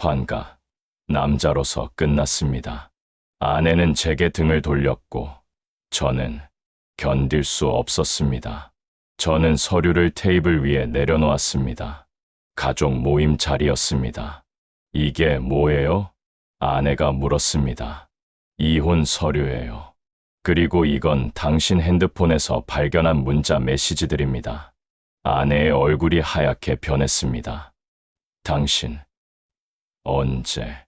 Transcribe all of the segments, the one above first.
환갑, 남자로서 끝났습니다. 아내는 제게 등을 돌렸고 저는 견딜 수 없었습니다. 저는 서류를 테이블 위에 내려놓았습니다. 가족 모임 자리였습니다. 이게 뭐예요? 아내가 물었습니다. 이혼 서류예요. 그리고 이건 당신 핸드폰에서 발견한 문자 메시지들입니다. 아내의 얼굴이 하얗게 변했습니다. 당신, 언제?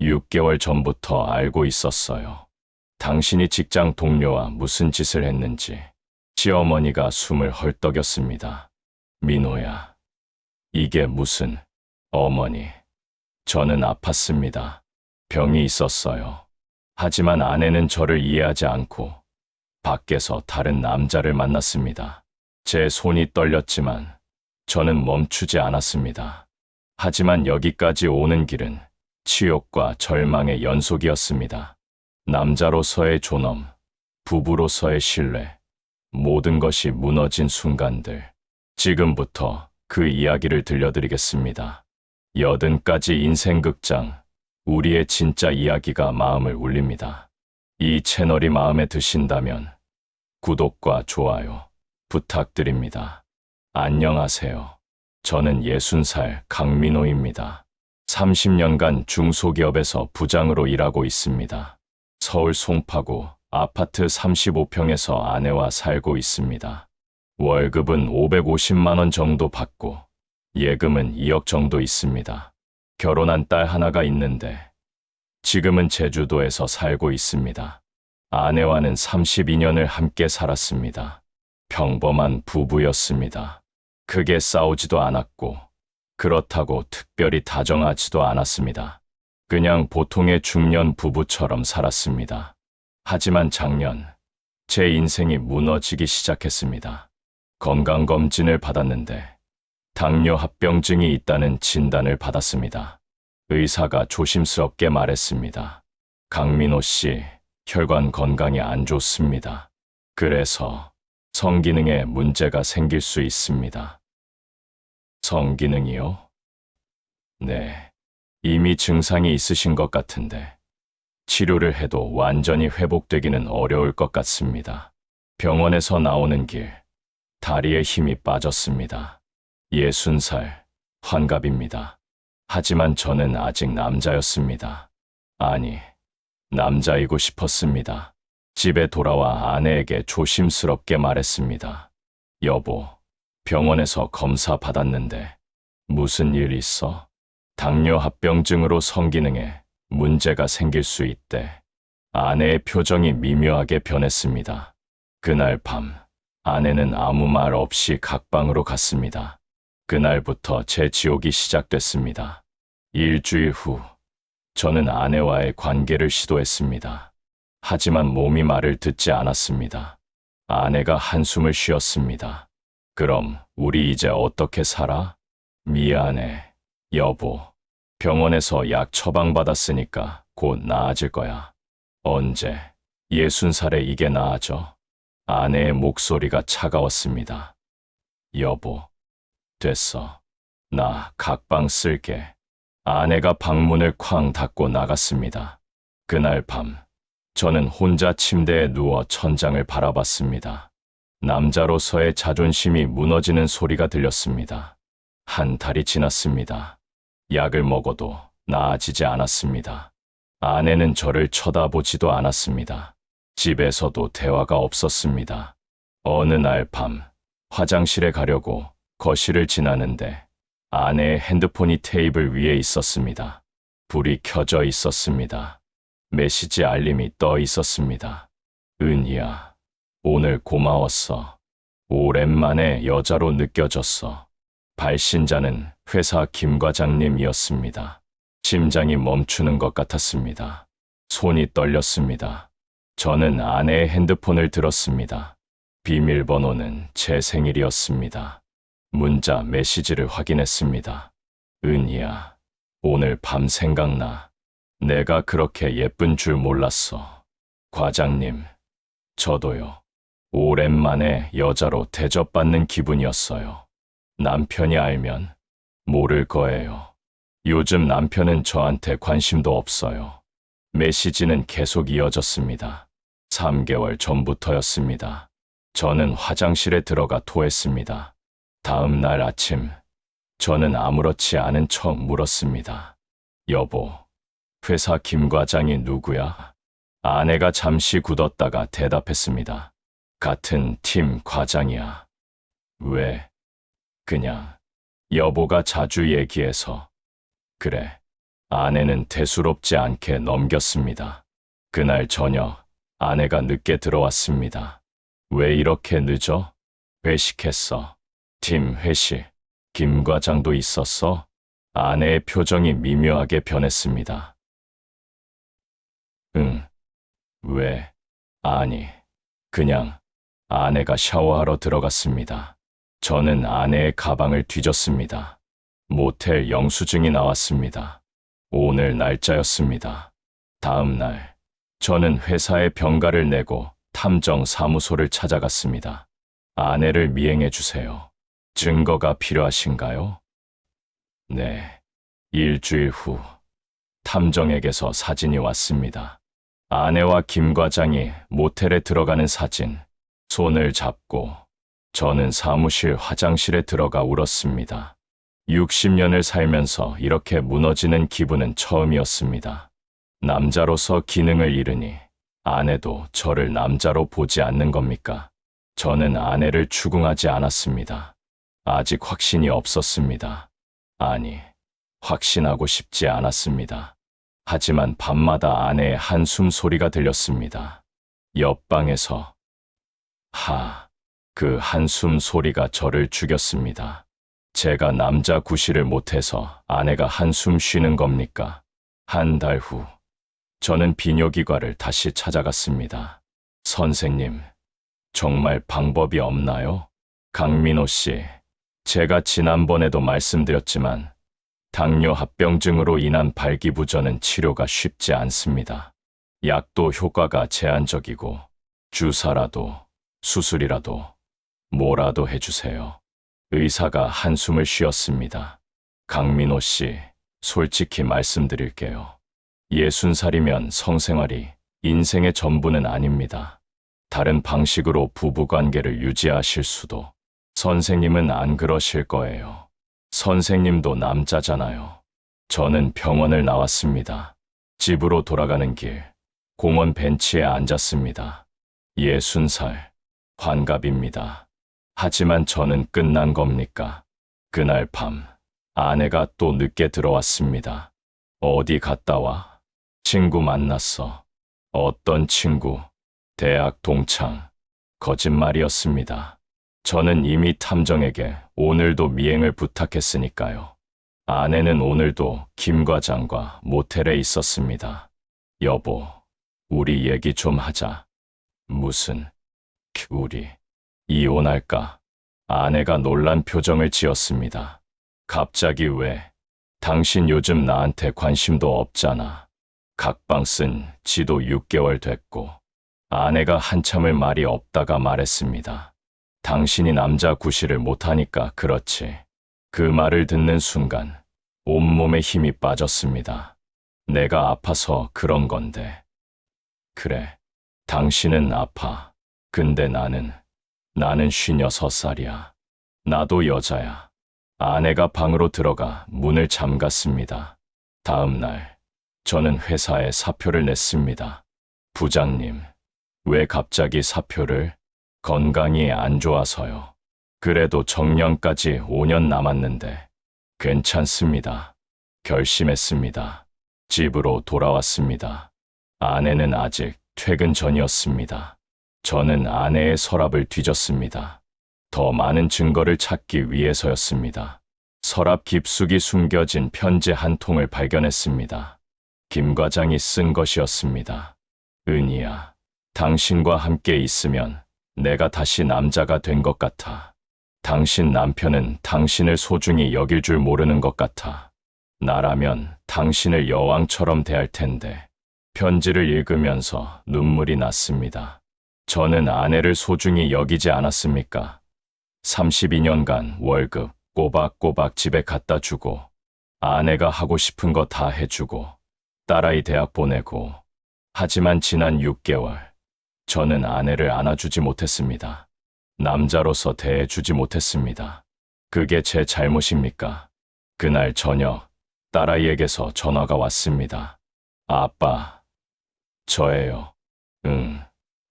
6개월 전부터 알고 있었어요. 당신이 직장 동료와 무슨 짓을 했는지. 시어머니가 숨을 헐떡였습니다. 민호야, 이게 무슨... 어머니, 저는 아팠습니다. 병이 있었어요. 하지만 아내는 저를 이해하지 않고 밖에서 다른 남자를 만났습니다. 제 손이 떨렸지만 저는 멈추지 않았습니다. 하지만 여기까지 오는 길은 치욕과 절망의 연속이었습니다. 남자로서의 존엄, 부부로서의 신뢰, 모든 것이 무너진 순간들. 지금부터 그 이야기를 들려드리겠습니다. 80가지 인생극장, 우리의 진짜 이야기가 마음을 울립니다. 이 채널이 마음에 드신다면 구독과 좋아요 부탁드립니다. 안녕하세요. 저는 60살 강민호입니다. 30년간 중소기업에서 부장으로 일하고 있습니다. 서울 송파구 아파트 35평에서 아내와 살고 있습니다. 월급은 550만 원 정도 받고 예금은 2억 정도 있습니다. 결혼한 딸 하나가 있는데 지금은 제주도에서 살고 있습니다. 아내와는 32년을 함께 살았습니다. 평범한 부부였습니다. 크게 싸우지도 않았고 그렇다고 특별히 다정하지도 않았습니다. 그냥 보통의 중년 부부처럼 살았습니다. 하지만 작년 제 인생이 무너지기 시작했습니다. 건강검진을 받았는데 당뇨 합병증이 있다는 진단을 받았습니다. 의사가 조심스럽게 말했습니다. 강민호 씨, 혈관 건강이 안 좋습니다. 그래서 성기능에 문제가 생길 수 있습니다. 성기능이요? 네, 이미 증상이 있으신 것 같은데 치료를 해도 완전히 회복되기는 어려울 것 같습니다. 병원에서 나오는 길, 다리에 힘이 빠졌습니다. 60살, 환갑입니다. 하지만 저는 아직 남자였습니다. 아니, 남자이고 싶었습니다. 집에 돌아와 아내에게 조심스럽게 말했습니다. 여보, 병원에서 검사 받았는데 무슨 일 있어? 당뇨 합병증으로 성기능에 문제가 생길 수 있대. 아내의 표정이 미묘하게 변했습니다. 그날 밤, 아내는 아무 말 없이 각방으로 갔습니다. 그날부터 제 지옥이 시작됐습니다. 일주일 후, 저는 아내와의 관계를 시도했습니다. 하지만 몸이 말을 듣지 않았습니다. 아내가 한숨을 쉬었습니다. 그럼 우리 이제 어떻게 살아? 미안해, 여보. 병원에서 약 처방받았으니까 곧 나아질 거야. 언제? 60살에 이게 나아져? 아내의 목소리가 차가웠습니다. 여보, 됐어. 나 각방 쓸게. 아내가 방문을 쾅 닫고 나갔습니다. 그날 밤, 저는 혼자 침대에 누워 천장을 바라봤습니다. 남자로서의 자존심이 무너지는 소리가 들렸습니다. 한 달이 지났습니다. 약을 먹어도 나아지지 않았습니다. 아내는 저를 쳐다보지도 않았습니다. 집에서도 대화가 없었습니다. 어느 날 밤, 화장실에 가려고 거실을 지나는데 아내의 핸드폰이 테이블 위에 있었습니다. 불이 켜져 있었습니다. 메시지 알림이 떠 있었습니다. 은희야, 오늘 고마웠어. 오랜만에 여자로 느껴졌어. 발신자는 회사 김 과장님이었습니다. 심장이 멈추는 것 같았습니다. 손이 떨렸습니다. 저는 아내의 핸드폰을 들었습니다. 비밀번호는 제 생일이었습니다. 문자 메시지를 확인했습니다. 은희야, 오늘 밤 생각나. 내가 그렇게 예쁜 줄 몰랐어. 과장님, 저도요. 오랜만에 여자로 대접받는 기분이었어요. 남편이 알면 모를 거예요. 요즘 남편은 저한테 관심도 없어요. 메시지는 계속 이어졌습니다. 3개월 전부터였습니다. 저는 화장실에 들어가 토했습니다. 다음 날 아침, 저는 아무렇지 않은 척 물었습니다. 여보, 회사 김 과장이 누구야? 아내가 잠시 굳었다가 대답했습니다. 같은 팀 과장이야. 왜? 그냥 여보가 자주 얘기해서. 그래. 아내는 대수롭지 않게 넘겼습니다. 그날 저녁 아내가 늦게 들어왔습니다. 왜 이렇게 늦어? 회식했어. 팀 회식. 김 과장도 있었어? 아내의 표정이 미묘하게 변했습니다. 응. 왜? 아니, 그냥 아내가 샤워하러 들어갔습니다. 저는 아내의 가방을 뒤졌습니다. 모텔 영수증이 나왔습니다. 오늘 날짜였습니다. 다음 날, 저는 회사에 병가를 내고 탐정 사무소를 찾아갔습니다. 아내를 미행해 주세요. 증거가 필요하신가요? 네. 일주일 후, 탐정에게서 사진이 왔습니다. 아내와 김 과장이 모텔에 들어가는 사진, 손을 잡고 저는 사무실 화장실에 들어가 울었습니다. 60년을 살면서 이렇게 무너지는 기분은 처음이었습니다. 남자로서 기능을 잃으니 아내도 저를 남자로 보지 않는 겁니까? 저는 아내를 추궁하지 않았습니다. 아직 확신이 없었습니다. 아니, 확신하고 싶지 않았습니다. 하지만 밤마다 아내의 한숨 소리가 들렸습니다. 옆방에서. 그 한숨 소리가 저를 죽였습니다. 제가 남자 구실을 못해서 아내가 한숨 쉬는 겁니까? 한 달 후, 저는 비뇨기과를 다시 찾아갔습니다. 선생님, 정말 방법이 없나요? 강민호 씨, 제가 지난번에도 말씀드렸지만 당뇨 합병증으로 인한 발기부전은 치료가 쉽지 않습니다. 약도 효과가 제한적이고 주사라도 수술이라도 뭐라도 해주세요. 의사가 한숨을 쉬었습니다. 강민호 씨, 솔직히 말씀드릴게요. 60살이면 성생활이 인생의 전부는 아닙니다. 다른 방식으로 부부관계를 유지하실 수도. 선생님은 안 그러실 거예요. 선생님도 남자잖아요. 저는 병원을 나왔습니다. 집으로 돌아가는 길, 공원 벤치에 앉았습니다. 60살, 환갑입니다. 하지만 저는 끝난 겁니까? 그날 밤, 아내가 또 늦게 들어왔습니다. 어디 갔다 와? 친구 만났어. 어떤 친구? 대학 동창. 거짓말이었습니다. 저는 이미 탐정에게 오늘도 미행을 부탁했으니까요. 아내는 오늘도 김 과장과 모텔에 있었습니다. 여보, 우리 얘기 좀 하자. 무슨, 우리, 이혼할까? 아내가 놀란 표정을 지었습니다. 갑자기 왜? 당신 요즘 나한테 관심도 없잖아. 각방 쓴 지도 6개월 됐고. 아내가 한참을 말이 없다가 말했습니다. 당신이 남자 구실을 못하니까 그렇지. 그 말을 듣는 순간 온몸에 힘이 빠졌습니다. 내가 아파서 그런 건데. 그래, 당신은 아파. 근데 나는 56살이야. 나도 여자야. 아내가 방으로 들어가 문을 잠갔습니다. 다음 날, 저는 회사에 사표를 냈습니다. 부장님, 왜 갑자기 사표를? 건강이 안 좋아서요. 그래도 정년까지 5년 남았는데 괜찮습니다. 결심했습니다. 집으로 돌아왔습니다. 아내는 아직 퇴근 전이었습니다. 저는 아내의 서랍을 뒤졌습니다. 더 많은 증거를 찾기 위해서였습니다. 서랍 깊숙이 숨겨진 편지 한 통을 발견했습니다. 김 과장이 쓴 것이었습니다. 은희야, 당신과 함께 있으면 내가 다시 남자가 된 것 같아. 당신 남편은 당신을 소중히 여길 줄 모르는 것 같아. 나라면 당신을 여왕처럼 대할 텐데. 편지를 읽으면서 눈물이 났습니다. 저는 아내를 소중히 여기지 않았습니까? 32년간 월급 꼬박꼬박 집에 갖다 주고 아내가 하고 싶은 거 다 해주고 딸아이 대학 보내고 하지만 지난 6개월 저는 아내를 안아주지 못했습니다. 남자로서 대해주지 못했습니다. 그게 제 잘못입니까? 그날 저녁 딸아이에게서 전화가 왔습니다. 아빠, 저예요. 응,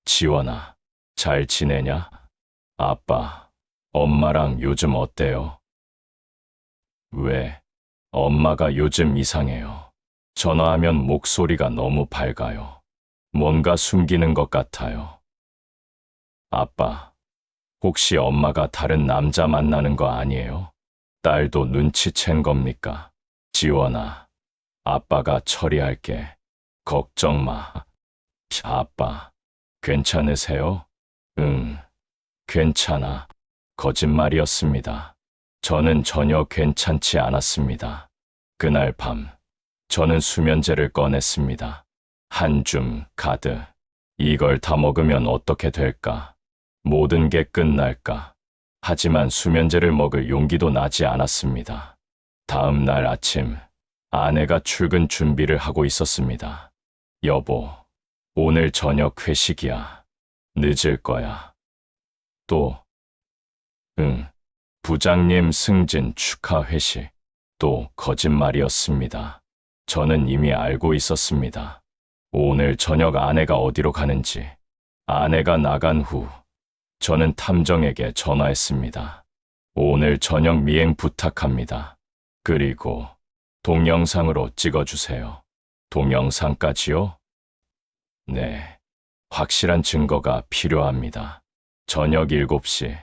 지원아, 잘 지내냐? 아빠, 엄마랑 요즘 어때요? 왜? 엄마가 요즘 이상해요. 전화하면 목소리가 너무 밝아요. 뭔가 숨기는 것 같아요. 아빠, 혹시 엄마가 다른 남자 만나는 거 아니에요? 딸도 눈치챈 겁니까? 지원아, 아빠가 처리할게. 걱정 마. 아빠, 괜찮으세요? 응, 괜찮아. 거짓말이었습니다. 저는 전혀 괜찮지 않았습니다. 그날 밤, 저는 수면제를 꺼냈습니다. 한 줌 가득. 이걸 다 먹으면 어떻게 될까? 모든 게 끝날까? 하지만 수면제를 먹을 용기도 나지 않았습니다. 다음 날 아침, 아내가 출근 준비를 하고 있었습니다. 여보, 오늘 저녁 회식이야. 늦을 거야. 또, 응, 부장님 승진 축하 회식. 또 거짓말이었습니다. 저는 이미 알고 있었습니다. 오늘 저녁 아내가 어디로 가는지. 아내가 나간 후, 저는 탐정에게 전화했습니다. 오늘 저녁 미행 부탁합니다. 그리고 동영상으로 찍어주세요. 동영상까지요? 네, 확실한 증거가 필요합니다. 저녁 7시,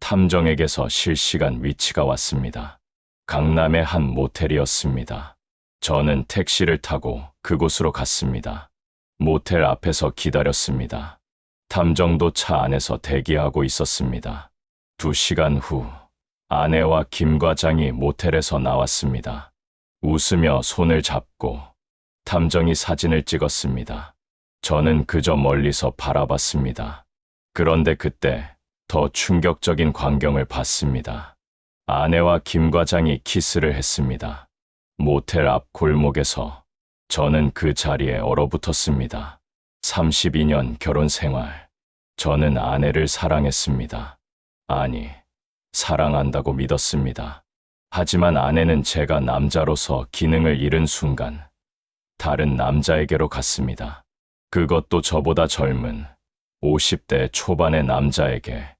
탐정에게서 실시간 위치가 왔습니다. 강남의 한 모텔이었습니다. 저는 택시를 타고 그곳으로 갔습니다. 모텔 앞에서 기다렸습니다. 탐정도 차 안에서 대기하고 있었습니다. 2시간 후, 아내와 김 과장이 모텔에서 나왔습니다. 웃으며 손을 잡고 탐정이 사진을 찍었습니다. 저는 그저 멀리서 바라봤습니다. 그런데 그때 더 충격적인 광경을 봤습니다. 아내와 김 과장이 키스를 했습니다. 모텔 앞 골목에서 저는 그 자리에 얼어붙었습니다. 32년 결혼 생활. 저는 아내를 사랑했습니다. 아니, 사랑한다고 믿었습니다. 하지만 아내는 제가 남자로서 기능을 잃은 순간 다른 남자에게로 갔습니다. 그것도 저보다 젊은 50대 초반의 남자에게.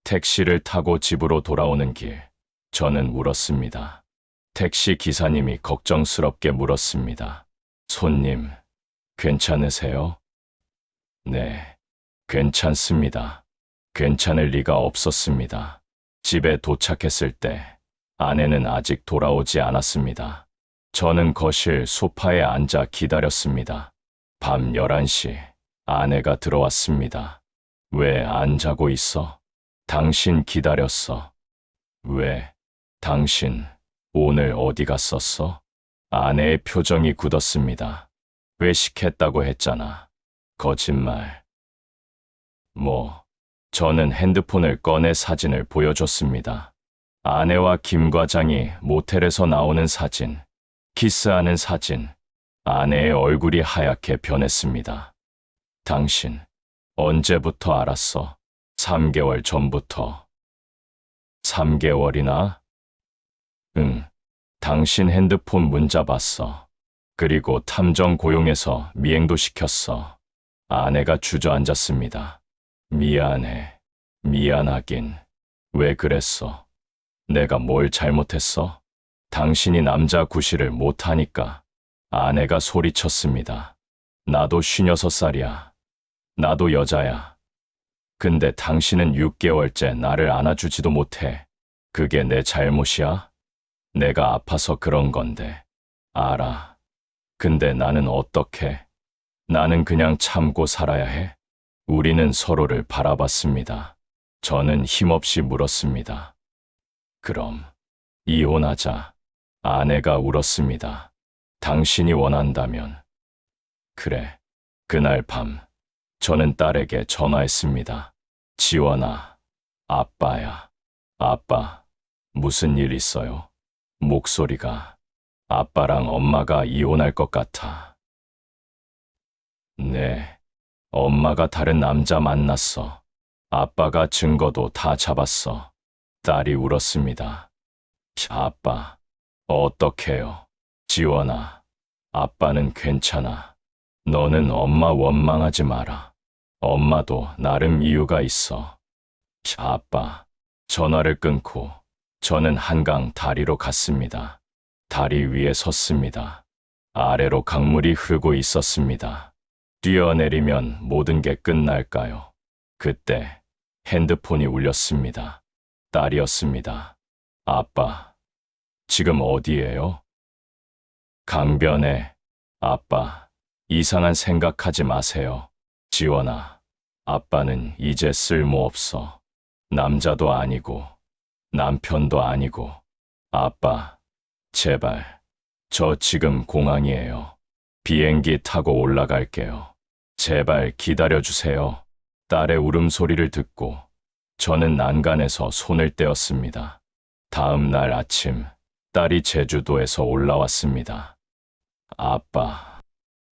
택시를 타고 집으로 돌아오는 길, 저는 울었습니다. 택시 기사님이 걱정스럽게 물었습니다. 손님, 괜찮으세요? 네, 괜찮습니다. 괜찮을 리가 없었습니다. 집에 도착했을 때 아내는 아직 돌아오지 않았습니다. 저는 거실 소파에 앉아 기다렸습니다. 밤 11시, 아내가 들어왔습니다. 왜 안 자고 있어? 당신 기다렸어. 왜? 당신 오늘 어디 갔었어? 아내의 표정이 굳었습니다. 외식했다고 했잖아. 거짓말. 저는 핸드폰을 꺼내 사진을 보여줬습니다. 아내와 김 과장이 모텔에서 나오는 사진, 키스하는 사진. 아내의 얼굴이 하얗게 변했습니다. 당신, 언제부터 알았어? 3개월 전부터. 3개월이나? 응, 당신 핸드폰 문자 봤어. 그리고 탐정 고용해서 미행도 시켰어. 아내가 주저앉았습니다. 미안해. 미안하긴. 왜 그랬어? 내가 뭘 잘못했어? 당신이 남자 구실을 못하니까. 아내가 소리쳤습니다. 나도 56살이야. 나도 여자야. 근데 당신은 6개월째 나를 안아주지도 못해. 그게 내 잘못이야? 내가 아파서 그런 건데. 알아. 근데 나는 어떡해? 나는 그냥 참고 살아야 해? 우리는 서로를 바라봤습니다. 저는 힘없이 물었습니다. 그럼 이혼하자. 아내가 울었습니다. 당신이 원한다면. 그래. 그날 밤 저는 딸에게 전화했습니다. 지원아, 아빠야. 아빠, 무슨 일 있어요? 목소리가 아빠랑 엄마가 이혼할 것 같아. 네, 엄마가 다른 남자 만났어. 아빠가 증거도 다 잡았어. 딸이 울었습니다. 아빠, 어떡해요? 지원아, 아빠는 괜찮아. 너는 엄마 원망하지 마라. 엄마도 나름 이유가 있어. 아빠, 전화를 끊고 저는 한강 다리로 갔습니다. 다리 위에 섰습니다. 아래로 강물이 흐르고 있었습니다. 뛰어내리면 모든 게 끝날까요? 그때 핸드폰이 울렸습니다. 딸이었습니다. 아빠, 지금 어디예요? 강변에. 아빠, 이상한 생각하지 마세요. 지원아, 아빠는 이제 쓸모없어. 남자도 아니고, 남편도 아니고. 아빠, 제발, 저 지금 공항이에요. 비행기 타고 올라갈게요. 제발 기다려주세요. 딸의 울음소리를 듣고 저는 난간에서 손을 떼었습니다. 다음 날 아침, 딸이 제주도에서 올라왔습니다. 아빠,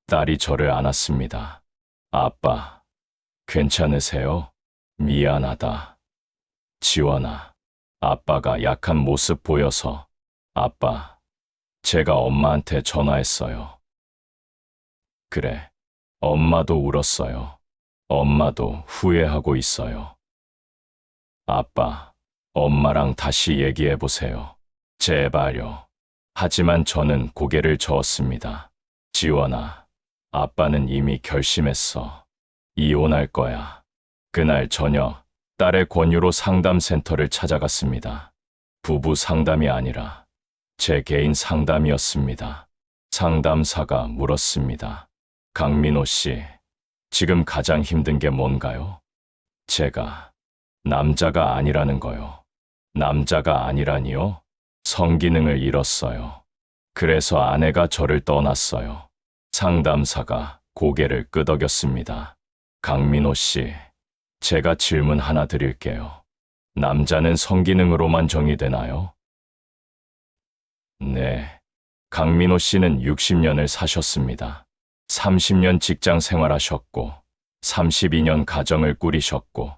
딸이 저를 안았습니다. 아빠, 괜찮으세요? 미안하다. 지원아, 아빠가 약한 모습 보여서. 아빠, 제가 엄마한테 전화했어요. 그래, 엄마도 울었어요. 엄마도 후회하고 있어요. 아빠, 엄마랑 다시 얘기해보세요. 제발요. 하지만 저는 고개를 저었습니다. 지원아, 아빠는 이미 결심했어. 이혼할 거야. 그날 저녁, 딸의 권유로 상담센터를 찾아갔습니다. 부부 상담이 아니라 제 개인 상담이었습니다. 상담사가 물었습니다. 강민호 씨, 지금 가장 힘든 게 뭔가요? 제가 남자가 아니라는 거요. 남자가 아니라니요? 성기능을 잃었어요. 그래서 아내가 저를 떠났어요. 상담사가 고개를 끄덕였습니다. 강민호 씨, 제가 질문 하나 드릴게요. 남자는 성기능으로만 정의되나요? 네. 강민호 씨는 60년을 사셨습니다. 30년 직장 생활하셨고, 32년 가정을 꾸리셨고,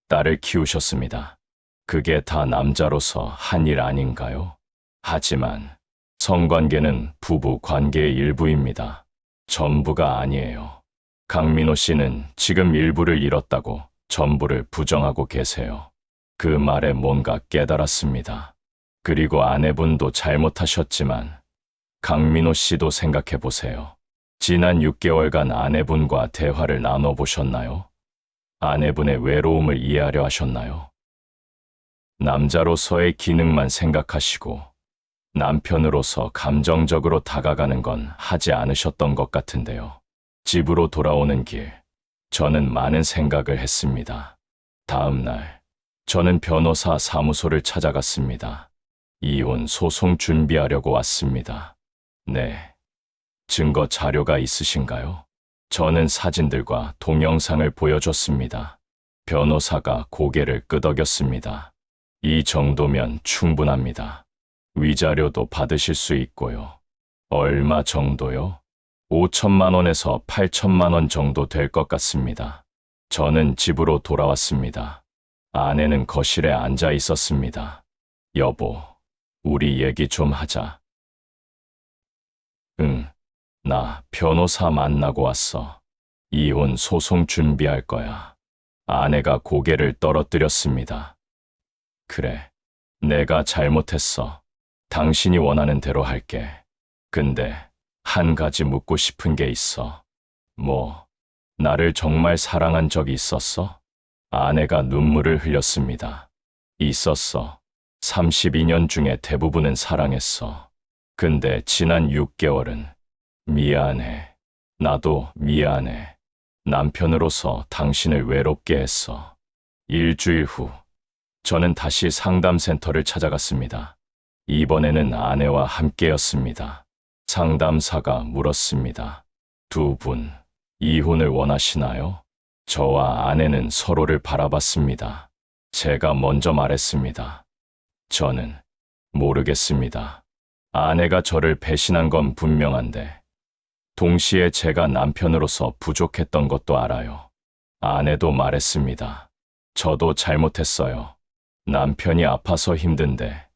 딸을 키우셨습니다. 그게 다 남자로서 한 일 아닌가요? 하지만 성관계는 부부 관계의 일부입니다. 전부가 아니에요. 강민호 씨는 지금 일부를 잃었다고 전부를 부정하고 계세요. 그 말에 뭔가 깨달았습니다. 그리고 아내분도 잘못하셨지만 강민호 씨도 생각해 보세요. 지난 6개월간 아내분과 대화를 나눠보셨나요? 아내분의 외로움을 이해하려 하셨나요? 남자로서의 기능만 생각하시고 남편으로서 감정적으로 다가가는 건 하지 않으셨던 것 같은데요. 집으로 돌아오는 길, 저는 많은 생각을 했습니다. 다음 날, 저는 변호사 사무소를 찾아갔습니다. 이혼 소송 준비하려고 왔습니다. 네. 증거 자료가 있으신가요? 저는 사진들과 동영상을 보여줬습니다. 변호사가 고개를 끄덕였습니다. 이 정도면 충분합니다. 위자료도 받으실 수 있고요. 얼마 정도요? 5천만 원에서 8천만 원 정도 될 것 같습니다. 저는 집으로 돌아왔습니다. 아내는 거실에 앉아 있었습니다. 여보, 우리 얘기 좀 하자. 응, 나 변호사 만나고 왔어. 이혼 소송 준비할 거야. 아내가 고개를 떨어뜨렸습니다. 그래, 내가 잘못했어. 당신이 원하는 대로 할게. 근데 한 가지 묻고 싶은 게 있어. 뭐, 나를 정말 사랑한 적이 있었어? 아내가 눈물을 흘렸습니다. 있었어. 32년 중에 대부분은 사랑했어. 근데 지난 6개월은 미안해. 나도 미안해. 남편으로서 당신을 외롭게 했어. 일주일 후, 저는 다시 상담센터를 찾아갔습니다. 이번에는 아내와 함께였습니다. 상담사가 물었습니다. 두 분, 이혼을 원하시나요? 저와 아내는 서로를 바라봤습니다. 제가 먼저 말했습니다. 저는 모르겠습니다. 아내가 저를 배신한 건 분명한데, 동시에 제가 남편으로서 부족했던 것도 알아요. 아내도 말했습니다. 저도 잘못했어요. 남편이 아파서 힘든데,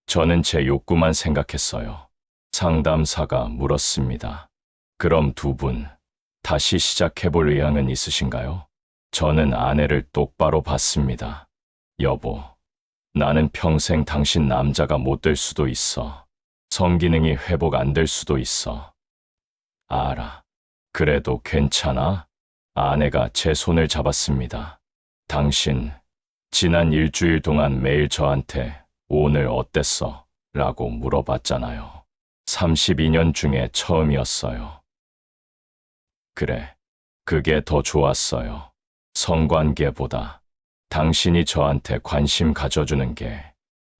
저는 제 욕구만 생각했어요. 상담사가 물었습니다. 그럼 두 분, 다시 시작해볼 의향은 있으신가요? 저는 아내를 똑바로 봤습니다. 여보, 나는 평생 당신 남자가 못 될 수도 있어. 성기능이 회복 안 될 수도 있어. 알아. 그래도 괜찮아? 아내가 제 손을 잡았습니다. 당신, 지난 일주일 동안 매일 저한테 오늘 어땠어? 라고 물어봤잖아요. 32년 중에 처음이었어요. 그래, 그게 더 좋았어요. 성관계보다 당신이 저한테 관심 가져주는 게.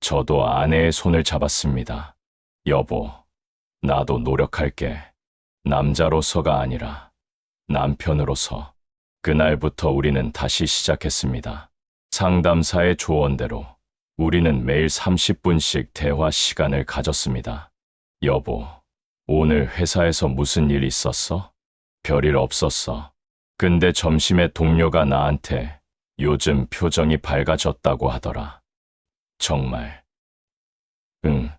저도 아내의 손을 잡았습니다. 여보, 나도 노력할게. 남자로서가 아니라 남편으로서. 그날부터 우리는 다시 시작했습니다. 상담사의 조언대로 우리는 매일 30분씩 대화 시간을 가졌습니다. 여보, 오늘 회사에서 무슨 일 있었어? 별일 없었어. 근데 점심에 동료가 나한테 요즘 표정이 밝아졌다고 하더라. 정말. 응,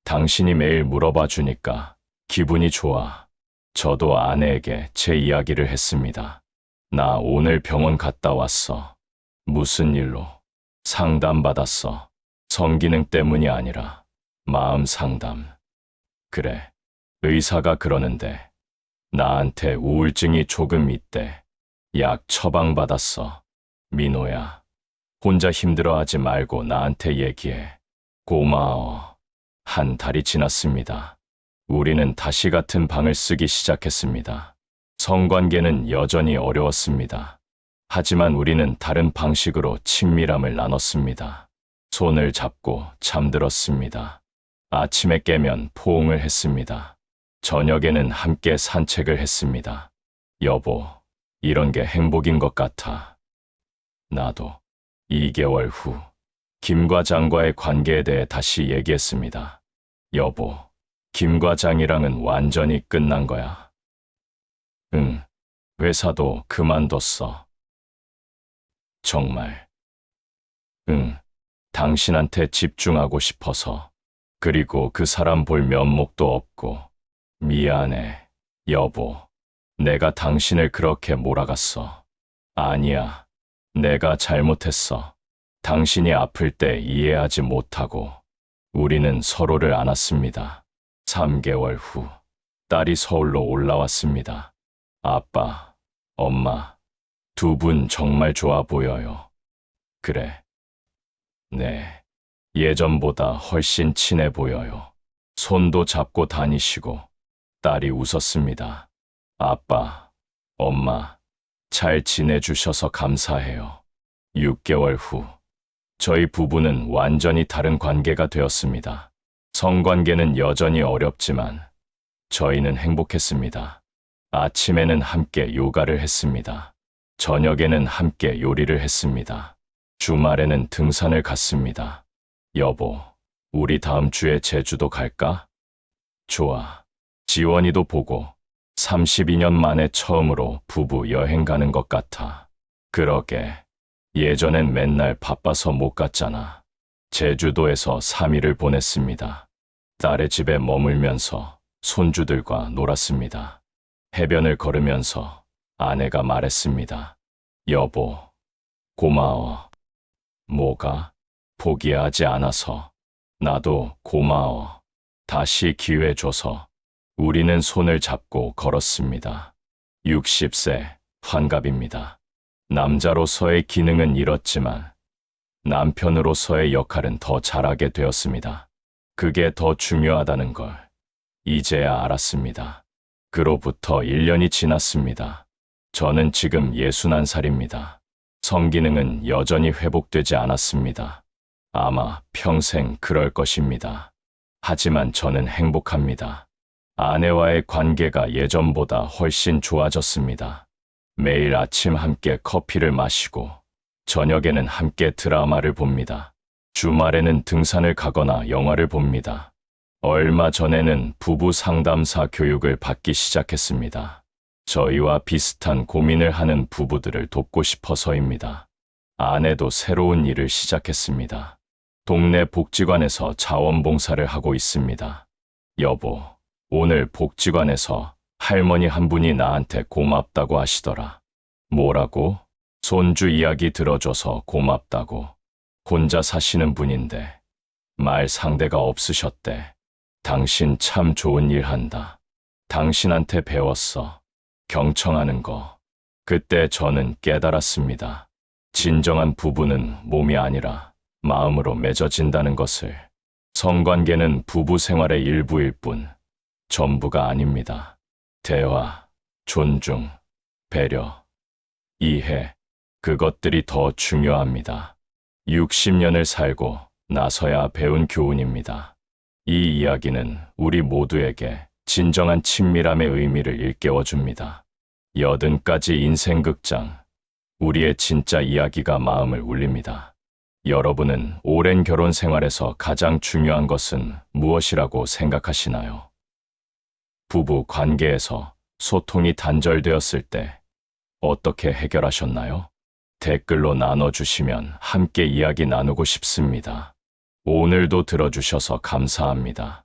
당신이 매일 물어봐 주니까 기분이 좋아. 저도 아내에게 제 이야기를 했습니다. 나 오늘 병원 갔다 왔어. 무슨 일로? 상담받았어. 성기능 때문이 아니라 마음 상담. 그래, 의사가 그러는데 나한테 우울증이 조금 있대. 약 처방받았어. 민호야, 혼자 힘들어하지 말고 나한테 얘기해. 고마워. 한 달이 지났습니다. 우리는 다시 같은 방을 쓰기 시작했습니다. 성관계는 여전히 어려웠습니다. 하지만 우리는 다른 방식으로 친밀함을 나눴습니다. 손을 잡고 잠들었습니다. 아침에 깨면 포옹을 했습니다. 저녁에는 함께 산책을 했습니다. 여보, 이런 게 행복인 것 같아. 나도. 2개월 후, 김 과장과의 관계에 대해 다시 얘기했습니다. 여보, 김 과장이랑은 완전히 끝난 거야. 응, 회사도 그만뒀어. 정말. 응, 당신한테 집중하고 싶어서. 그리고 그 사람 볼 면목도 없고. 미안해, 여보. 내가 당신을 그렇게 몰아갔어. 아니야, 내가 잘못했어. 당신이 아플 때 이해하지 못하고. 우리는 서로를 안았습니다. 3개월 후, 딸이 서울로 올라왔습니다. 아빠, 엄마, 두 분 정말 좋아 보여요. 그래. 네, 예전보다 훨씬 친해 보여요. 손도 잡고 다니시고. 딸이 웃었습니다. 아빠, 엄마, 잘 지내주셔서 감사해요. 6개월 후, 저희 부부는 완전히 다른 관계가 되었습니다. 성관계는 여전히 어렵지만 저희는 행복했습니다. 아침에는 함께 요가를 했습니다. 저녁에는 함께 요리를 했습니다. 주말에는 등산을 갔습니다. 여보, 우리 다음 주에 제주도 갈까? 좋아. 지원이도 보고 32년 만에 처음으로 부부 여행 가는 것 같아. 그러게. 예전엔 맨날 바빠서 못 갔잖아. 제주도에서 3일을 보냈습니다. 딸의 집에 머물면서 손주들과 놀았습니다. 해변을 걸으면서 아내가 말했습니다. 여보, 고마워. 뭐가? 포기하지 않아서. 나도 고마워. 다시 기회 줘서. 우리는 손을 잡고 걸었습니다. 60세, 환갑입니다. 남자로서의 기능은 잃었지만 남편으로서의 역할은 더 잘하게 되었습니다. 그게 더 중요하다는 걸 이제야 알았습니다. 그로부터 1년이 지났습니다. 저는 지금 61살입니다. 성기능은 여전히 회복되지 않았습니다. 아마 평생 그럴 것입니다. 하지만 저는 행복합니다. 아내와의 관계가 예전보다 훨씬 좋아졌습니다. 매일 아침 함께 커피를 마시고 저녁에는 함께 드라마를 봅니다. 주말에는 등산을 가거나 영화를 봅니다. 얼마 전에는 부부 상담사 교육을 받기 시작했습니다. 저희와 비슷한 고민을 하는 부부들을 돕고 싶어서입니다. 아내도 새로운 일을 시작했습니다. 동네 복지관에서 자원봉사를 하고 있습니다. 여보, 오늘 복지관에서 할머니 한 분이 나한테 고맙다고 하시더라. 뭐라고? 손주 이야기 들어줘서 고맙다고. 혼자 사시는 분인데 말 상대가 없으셨대. 당신 참 좋은 일 한다. 당신한테 배웠어. 경청하는 거. 그때 저는 깨달았습니다. 진정한 부부는 몸이 아니라 마음으로 맺어진다는 것을. 성관계는 부부 생활의 일부일 뿐 전부가 아닙니다. 대화, 존중, 배려, 이해, 그것들이 더 중요합니다. 60년을 살고 나서야 배운 교훈입니다. 이 이야기는 우리 모두에게 진정한 친밀함의 의미를 일깨워줍니다. 80가지 인생극장, 우리의 진짜 이야기가 마음을 울립니다. 여러분은 오랜 결혼 생활에서 가장 중요한 것은 무엇이라고 생각하시나요? 부부 관계에서 소통이 단절되었을 때 어떻게 해결하셨나요? 댓글로 나눠주시면 함께 이야기 나누고 싶습니다. 오늘도 들어주셔서 감사합니다.